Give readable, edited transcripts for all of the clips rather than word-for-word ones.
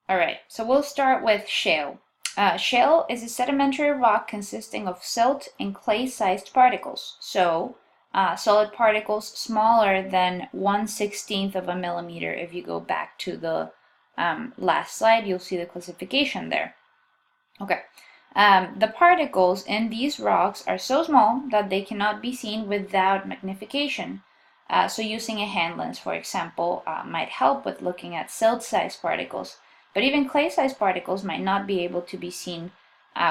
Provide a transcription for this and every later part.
All right, so we'll start with shale. Shale is a sedimentary rock consisting of silt and clay-sized particles. So, solid particles smaller than 1/16 of a millimeter. If you go back to the last slide, you'll see the classification there. Okay. The particles in these rocks are so small that they cannot be seen without magnification. So using a hand lens, for example, might help with looking at silt-sized particles. But even clay-sized particles might not be able to be seen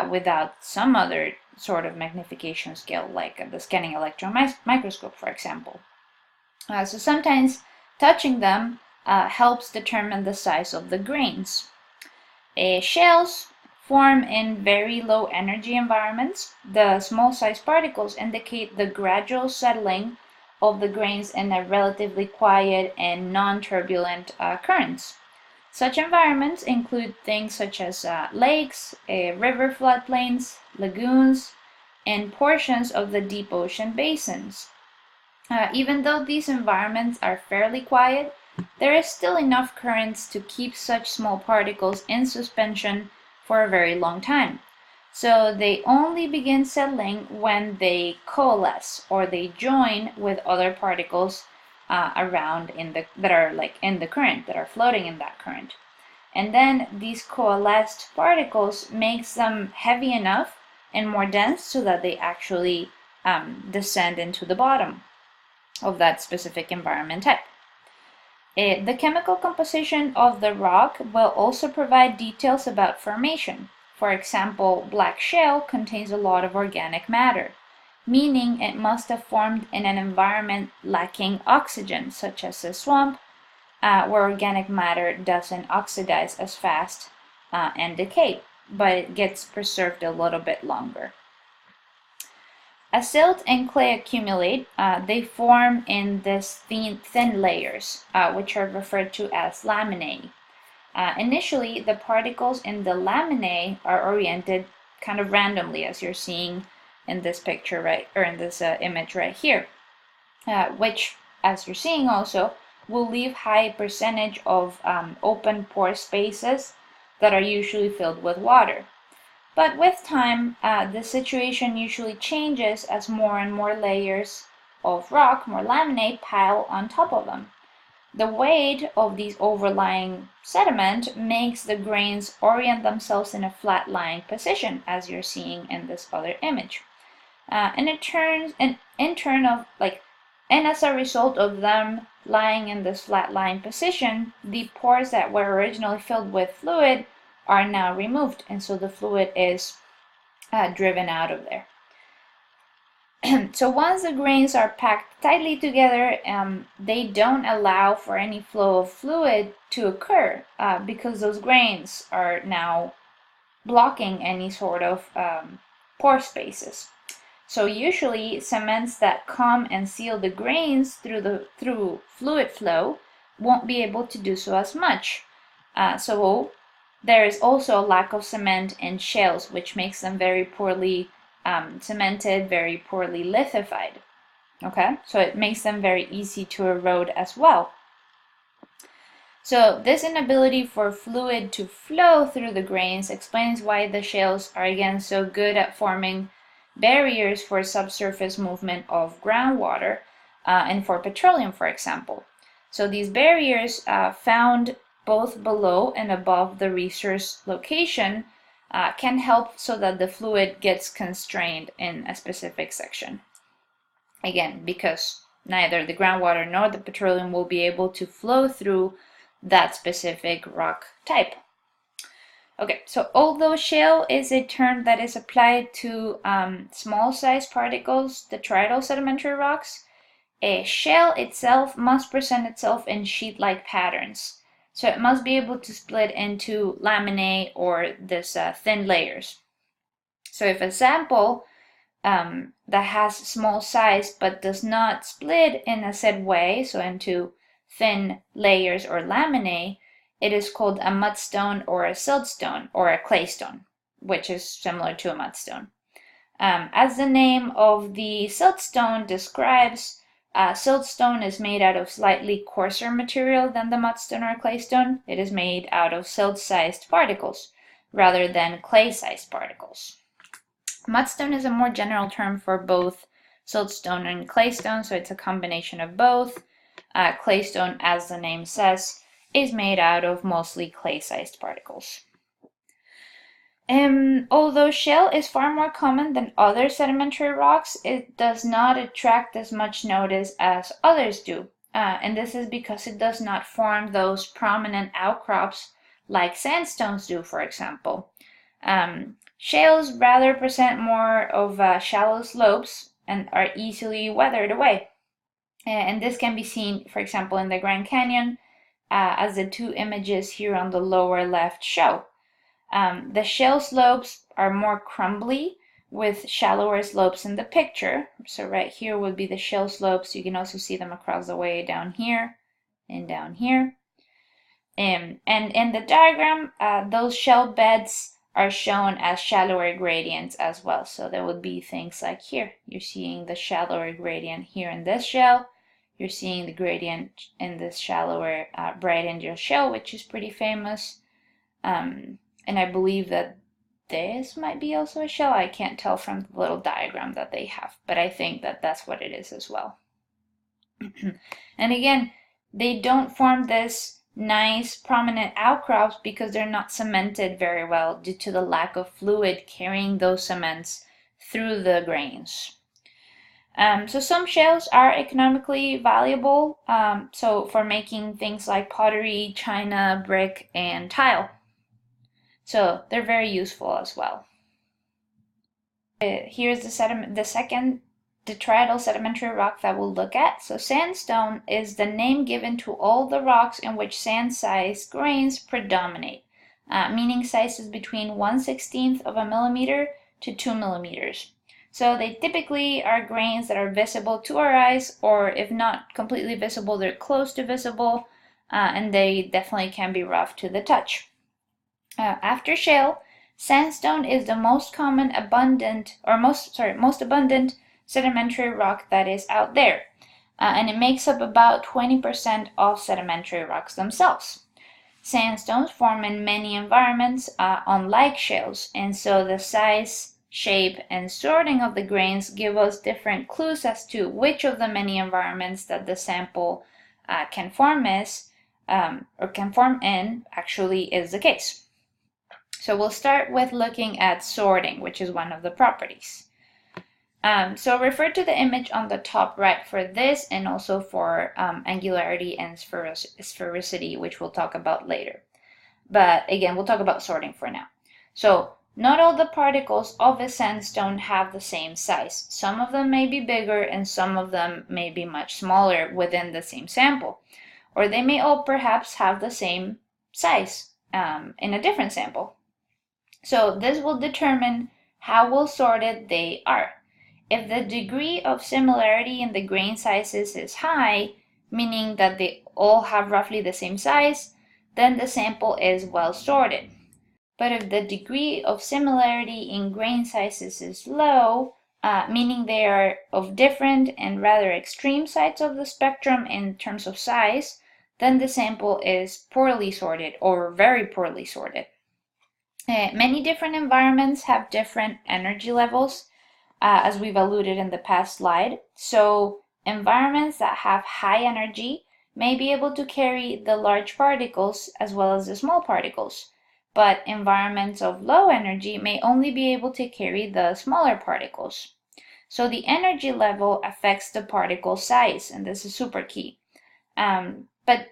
without some other sort of magnification scale, like the scanning electron microscope, for example. So sometimes touching them helps determine the size of the grains. Shales form in very low energy environments. The small sized particles indicate the gradual settling of the grains in a relatively quiet and non-turbulent currents. Such environments include things such as lakes, river floodplains, lagoons, and portions of the deep ocean basins. Even though these environments are fairly quiet, there is still enough currents to keep such small particles in suspension for a very long time. So they only begin settling when they coalesce or they join with other particles around that are like in the current, that are floating in that current. And then these coalesced particles makes them heavy enough and more dense so that they actually descend into the bottom of that specific environment type. The chemical composition of the rock will also provide details about formation. For example, black shale contains a lot of organic matter, meaning it must have formed in an environment lacking oxygen, such as a swamp, where organic matter doesn't oxidize as fast and decay, but it gets preserved a little bit longer. As silt and clay accumulate, they form in these thin layers, which are referred to as laminae. Initially, the particles in the laminae are oriented kind of randomly, as you're seeing in this picture, right, or in this image right here, which, as you're seeing also, will leave high percentage of open pore spaces that are usually filled with water. But with time, the situation usually changes as more and more layers of rock, more laminae, pile on top of them. The weight of these overlying sediment makes the grains orient themselves in a flat-lying position, as you're seeing in this other image. And as a result of them lying in this flat-lying position, the pores that were originally filled with fluid are now removed, and so the fluid is driven out of there. So once the grains are packed tightly together, they don't allow for any flow of fluid to occur because those grains are now blocking any sort of pore spaces. So usually cements that come and seal the grains through fluid flow won't be able to do so as much. So there is also a lack of cement in shales, which makes them very poorly cemented, very poorly lithified. Okay, so it makes them very easy to erode as well. So this inability for fluid to flow through the grains explains why the shales are again so good at forming barriers for subsurface movement of groundwater and for petroleum, for example. So these barriers found both below and above the resource location can help so that the fluid gets constrained in a specific section. Again, because neither the groundwater nor the petroleum will be able to flow through that specific rock type. Okay, so although shale is a term that is applied to small-sized particles, detrital sedimentary rocks, a shale itself must present itself in sheet-like patterns. So it must be able to split into laminae or this thin layers. So if a sample that has small size but does not split in a said way, so into thin layers or laminae, it is called a mudstone or a siltstone or a claystone, which is similar to a mudstone. As the name of the siltstone describes, Siltstone is made out of slightly coarser material than the mudstone or claystone. It is made out of silt-sized particles rather than clay-sized particles. Mudstone is a more general term for both siltstone and claystone, so it's a combination of both. Claystone, as the name says, is made out of mostly clay-sized particles. Although shale is far more common than other sedimentary rocks, it does not attract as much notice as others do. And this is because it does not form those prominent outcrops like sandstones do, for example. Shales rather present more of shallow slopes and are easily weathered away. And this can be seen, for example, in the Grand Canyon, as the two images here on the lower left show. The shale slopes are more crumbly with shallower slopes in the picture. So right here would be the shale slopes. You can also see them across the way down here and down here. And in the diagram, those shale beds are shown as shallower gradients as well. So there would be things like here. You're seeing the shallower gradient here in this shale. You're seeing the gradient in this shallower Bright Angel shale, which is pretty famous. And I believe that this might be also a shell. I can't tell from the little diagram that they have, but I think that that's what it is as well. And again, they don't form this nice prominent outcrops because they're not cemented very well due to the lack of fluid carrying those cements through the grains. So some shales are economically valuable, so for making things like pottery, china, brick, and tile. So they're very useful as well. Here's the second detrital sedimentary rock that we'll look at. So sandstone is the name given to all the rocks in which sand-sized grains predominate, meaning sizes between 1/16 of a millimeter to 2 millimeters. So they typically are grains that are visible to our eyes, or if not completely visible, they're close to visible, and they definitely can be rough to the touch. After shale, sandstone is the most abundant sedimentary rock that is out there, and it makes up about 20% of sedimentary rocks themselves. Sandstones form in many environments, unlike shales, and so the size, shape, and sorting of the grains give us different clues as to which of the many environments that the sample can form in actually is the case. So we'll start with looking at sorting, which is one of the properties. So refer to the image on the top right for this, and also for angularity and sphericity, which we'll talk about later. But again, we'll talk about sorting for now. So not all the particles of a sandstone have the same size. Some of them may be bigger and some of them may be much smaller within the same sample. Or they may all perhaps have the same size in a different sample. So this will determine how well sorted they are. If the degree of similarity in the grain sizes is high, meaning that they all have roughly the same size, then the sample is well sorted. But if the degree of similarity in grain sizes is low, meaning they are of different and rather extreme sides of the spectrum in terms of size, then the sample is poorly sorted or very poorly sorted. Many different environments have different energy levels, as we've alluded in the past slide. So environments that have high energy may be able to carry the large particles as well as the small particles, but environments of low energy may only be able to carry the smaller particles. So the energy level affects the particle size, and this is super key. But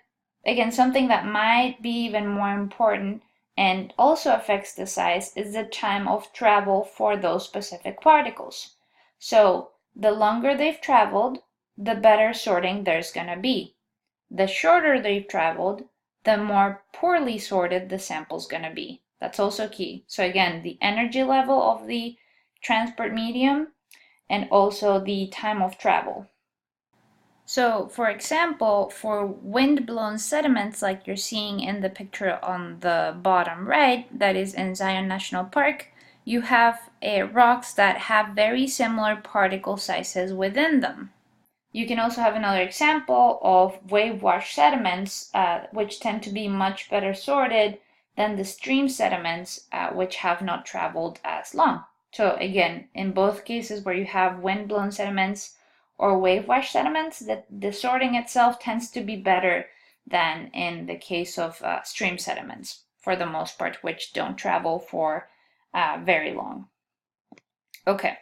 again, something that might be even more important and also affects the size is the time of travel for those specific particles. So the longer they've traveled, the better sorting there's going to be. The shorter they've traveled, the more poorly sorted the sample's going to be. That's also key. So again, the energy level of the transport medium and also the time of travel. So, for example, for wind-blown sediments like you're seeing in the picture on the bottom right, that is in Zion National Park, you have rocks that have very similar particle sizes within them. You can also have another example of wave-washed sediments, which tend to be much better sorted than the stream sediments, which have not traveled as long. So again, in both cases where you have wind-blown sediments or wave-washed sediments, the sorting itself tends to be better than in the case of stream sediments, for the most part, which don't travel for very long. Okay.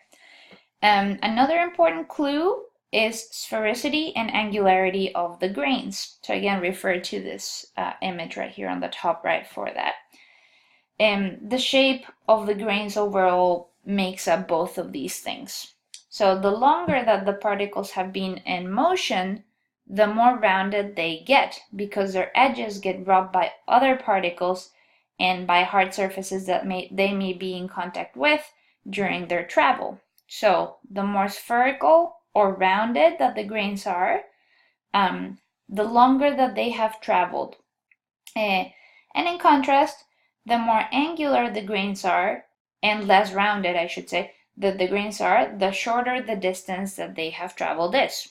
Another important clue is sphericity and angularity of the grains. So again, refer to this image right here on the top right for that. The shape of the grains overall makes up both of these things. So the longer that the particles have been in motion, the more rounded they get because their edges get rubbed by other particles and by hard surfaces that they may be in contact with during their travel. So the more spherical or rounded that the grains are, the longer that they have traveled. And in contrast, the more angular the grains are, and less rounded, I should say, that the grains are, the shorter the distance that they have traveled is.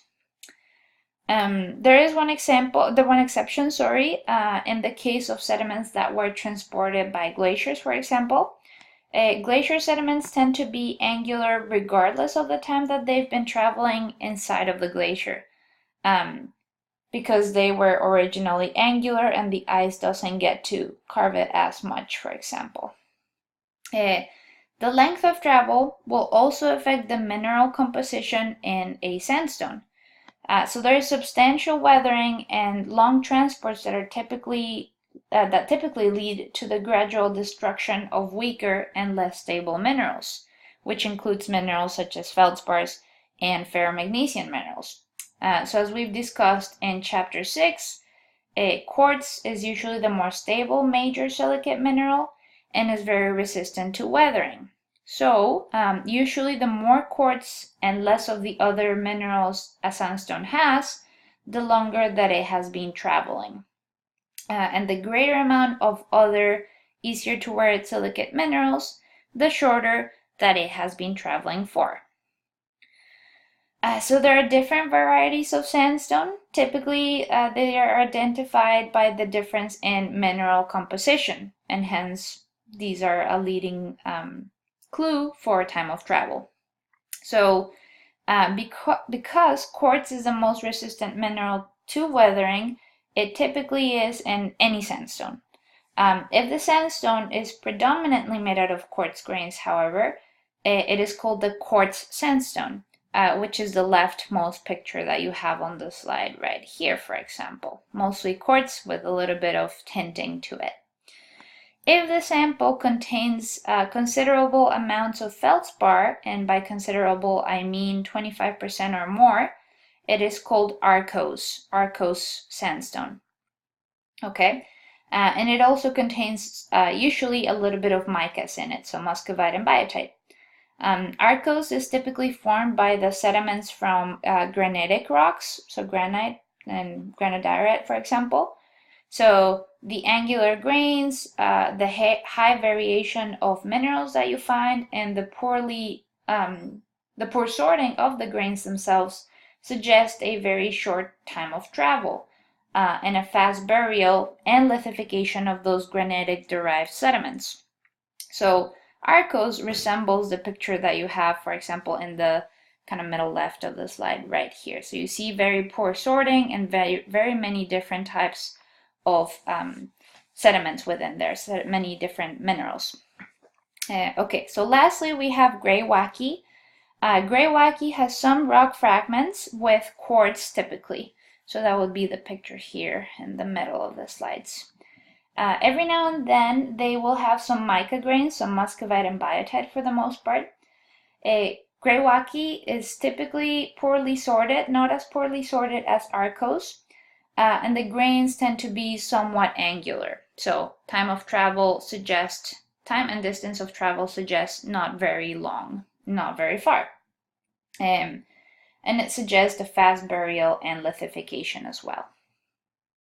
There is one exception, in the case of sediments that were transported by glaciers, for example. Glacier sediments tend to be angular regardless of the time that they've been traveling inside of the glacier, because they were originally angular and the ice doesn't get to carve it as much, for example. The length of travel will also affect the mineral composition in a sandstone. So there is substantial weathering and long transports that typically lead to the gradual destruction of weaker and less stable minerals, which includes minerals such as feldspars and ferromagnesian minerals. So as we've discussed in Chapter 6, quartz is usually the more stable major silicate mineral and is very resistant to weathering. So usually the more quartz and less of the other minerals a sandstone has, the longer that it has been traveling. And the greater amount of other easier to wear silicate minerals, the shorter that it has been traveling for. So there are different varieties of sandstone. Typically, they are identified by the difference in mineral composition, and hence these are a leading clue for time of travel. So because quartz is the most resistant mineral to weathering, it typically is in any sandstone. If the sandstone is predominantly made out of quartz grains, however, it is called the quartz sandstone, which is the leftmost picture that you have on the slide right here, for example. Mostly quartz with a little bit of tinting to it. If the sample contains considerable amounts of feldspar, and by considerable I mean 25% or more, it is called arkose sandstone. Okay, and it also contains usually a little bit of micas in it, so muscovite and biotite. Arkose is typically formed by the sediments from granitic rocks, so granite and granodiorite, for example. So the angular grains, the high variation of minerals that you find, and the poor sorting of the grains themselves suggest a very short time of travel and a fast burial and lithification of those granitic-derived sediments. So arkose resembles the picture that you have, for example, in the kind of middle left of the slide right here. So you see very poor sorting and very many different types of sediments within there, so many different minerals. Okay, so lastly we have greywacke. Greywacke has some rock fragments with quartz typically. So that would be the picture here in the middle of the slides. Every now and then they will have some mica grains, some muscovite and biotite for the most part. Greywacke is typically poorly sorted, not as poorly sorted as arkose. And the grains tend to be somewhat angular. So time and distance of travel suggests not very long, not very far. And it suggests a fast burial and lithification as well.